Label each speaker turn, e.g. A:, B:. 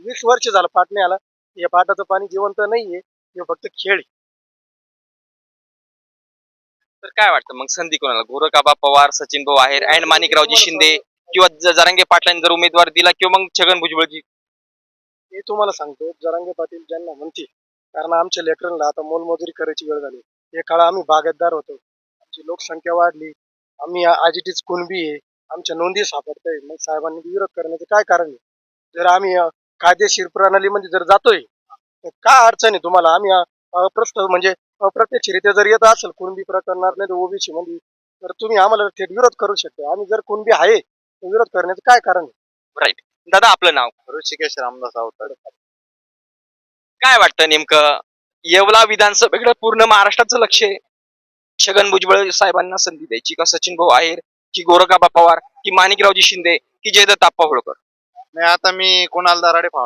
A: 20 वर्ष झालं पाट नाही आला. या पाटाचं पाणी जिवंत नाहीये, हे फक्त खेळ आहे.
B: तर काय वाटतं मग संधी कोणाला? गोरखाबा पवार, सचिन भाऊ आहेर अँड माणिकरावजी शिंदे किंवा जरांगे पाटलांनी जर उमेदवार दिला किंवा मग छगन भुजबळजी?
A: हे तुम्हाला सांगतो, जरांगे पाटील ज्यांना म्हणतील, कारण आमच्या लेकरांना आता मोलमजुरी करायची वेळ झाली. हे काळ आम्ही बागायतदार होतो, आमची लोकसंख्या वाढली, आम्ही आजीटीच कुणबी आहे, आमच्या नोंदी सापडताय. मग साहेबांनी विरोध करण्याचं काय कारण आहे? जर आम्ही कायदेशीर प्रणालीमध्ये जर जातोय तर काय अडचण आहे तुम्हाला? आम्ही म्हणजे अप्रत्यक्षरित्या जर येत असेल कुणबी प्रकरणात नाही तर ओबीसी मध्ये, तर तुम्ही आम्हाला थेट विरोध करू शकता. आम्ही जर कुणबी आहे तर विरोध करण्याचं काय कारण आहे?
B: राईट. दादा आपलं नाव?
C: ऋषिकेश रामदास अवताडे.
B: काय वाटतं नेमकं येवला विधानसभेकडे पूर्ण महाराष्ट्राचं लक्ष आहे? छगन भुजबळ साहेबांना संधी द्यायची का सचिन भाऊ आहेर की गोरखाबा पवार की माणिकरावजी शिंदे की जयदत्त आप्पा होळकर?
C: नाही, आता मी कुणाल दराडे